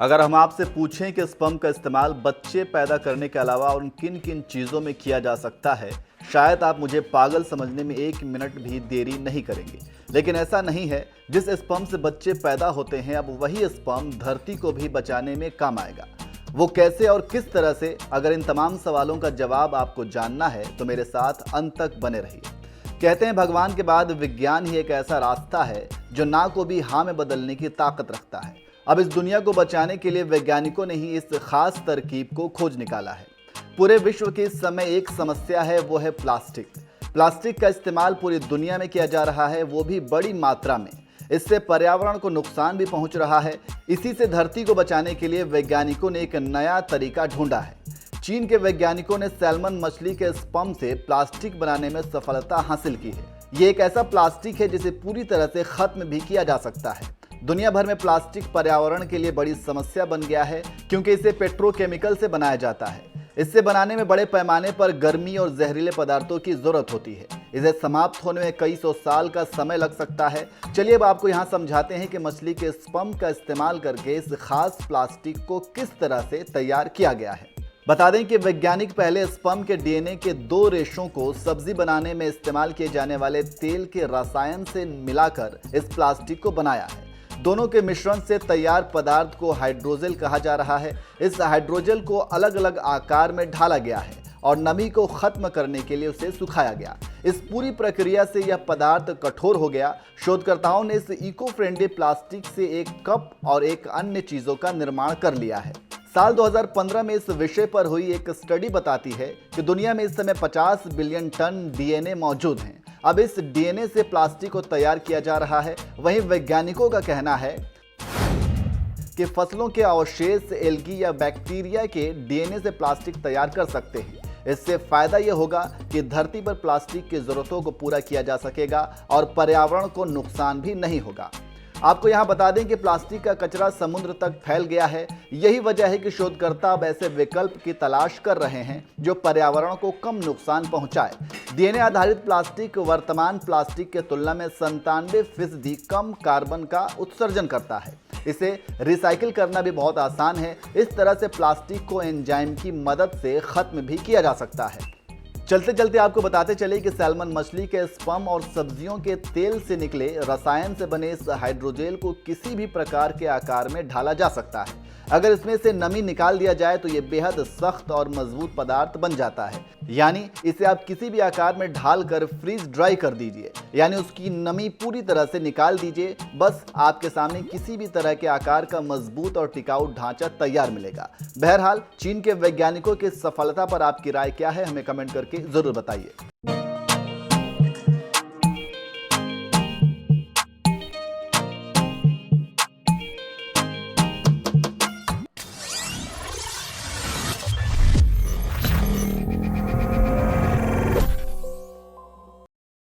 अगर हम आपसे पूछें कि स्पर्म का इस्तेमाल बच्चे पैदा करने के अलावा और किन किन चीज़ों में किया जा सकता है, शायद आप मुझे पागल समझने में 1 मिनट भी देरी नहीं करेंगे। लेकिन ऐसा नहीं है। जिस स्पर्म से बच्चे पैदा होते हैं, अब वही स्पर्म धरती को भी बचाने में काम आएगा। वो कैसे और किस तरह से, अगर इन तमाम सवालों का जवाब आपको जानना है तो मेरे साथ अंत तक बने रहिए। कहते हैं भगवान के बाद विज्ञान ही एक ऐसा रास्ता है जो ना को भी हाँ में बदलने की ताकत रखता है। अब इस दुनिया को बचाने के लिए वैज्ञानिकों ने ही इस खास तरकीब को खोज निकाला है। पूरे विश्व की इस समय एक समस्या है, वो है प्लास्टिक। प्लास्टिक का इस्तेमाल पूरी दुनिया में किया जा रहा है, वो भी बड़ी मात्रा में। इससे पर्यावरण को नुकसान भी पहुंच रहा है। इसी से धरती को बचाने के लिए वैज्ञानिकों ने एक नया तरीका ढूंढा है। चीन के वैज्ञानिकों ने सैल्मन मछली के स्पर्म से प्लास्टिक बनाने में सफलता हासिल की है। ये एक ऐसा प्लास्टिक है जिसे पूरी तरह से खत्म भी किया जा सकता है। दुनिया भर में प्लास्टिक पर्यावरण के लिए बड़ी समस्या बन गया है, क्योंकि इसे पेट्रोकेमिकल से बनाया जाता है। इससे बनाने में बड़े पैमाने पर गर्मी और जहरीले पदार्थों की जरूरत होती है। इसे समाप्त होने में कई सौ साल का समय लग सकता है। चलिए अब आपको यहाँ समझाते हैं कि मछली के स्पर्म का इस्तेमाल करके इस खास प्लास्टिक को किस तरह से तैयार किया गया है। बता दें कि वैज्ञानिक पहले स्पर्म के डीएनए के 2 रेशों को सब्जी बनाने में इस्तेमाल किए जाने वाले तेल के रसायन से मिलाकर इस प्लास्टिक को बनाया है। दोनों के मिश्रण से तैयार पदार्थ को हाइड्रोजेल कहा जा रहा है। इस हाइड्रोजेल को अलग अलग आकार में ढाला गया है और नमी को खत्म करने के लिए उसे सुखाया गया। इस पूरी प्रक्रिया से यह पदार्थ कठोर हो गया। शोधकर्ताओं ने इस इको फ्रेंडली प्लास्टिक से एक कप और एक अन्य चीजों का निर्माण कर लिया है। साल 2015 में इस विषय पर हुई एक स्टडी बताती है कि दुनिया में इस समय 50 बिलियन टन डीएनए मौजूद हैं। अब इस डीएनए से प्लास्टिक को तैयार किया जा रहा है। वहीं वैज्ञानिकों का कहना है कि फसलों के अवशेष एल्गी या बैक्टीरिया के डीएनए से प्लास्टिक तैयार कर सकते हैं। इससे फायदा यह होगा कि धरती पर प्लास्टिक की जरूरतों को पूरा किया जा सकेगा और पर्यावरण को नुकसान भी नहीं होगा। आपको यहाँ बता दें कि प्लास्टिक का कचरा समुद्र तक फैल गया है। यही वजह है कि शोधकर्ता अब ऐसे विकल्प की तलाश कर रहे हैं जो पर्यावरण को कम नुकसान पहुंचाए। डीएनए आधारित प्लास्टिक वर्तमान प्लास्टिक के तुलना में 97% कम कार्बन का उत्सर्जन करता है। इसे रिसाइकिल करना भी बहुत आसान है। इस तरह से प्लास्टिक को एंजाइम की मदद से खत्म भी किया जा सकता है। चलते चलते आपको बताते चले कि सैल्मन मछली के स्पर्म और सब्जियों के तेल से निकले रसायन से बने इस हाइड्रोजेल को किसी भी प्रकार के आकार में ढाला जा सकता है। अगर इसमें से नमी निकाल दिया जाए तो ये बेहद सख्त और मजबूत पदार्थ बन जाता है। यानी इसे आप किसी भी आकार में ढाल कर फ्रीज ड्राई कर दीजिए, यानी उसकी नमी पूरी तरह से निकाल दीजिए। बस आपके सामने किसी भी तरह के आकार का मजबूत और टिकाऊ ढांचा तैयार मिलेगा। बहरहाल चीन के वैज्ञानिकों की सफलता पर आपकी राय क्या है, हमें कमेंट करके जरूर बताइए।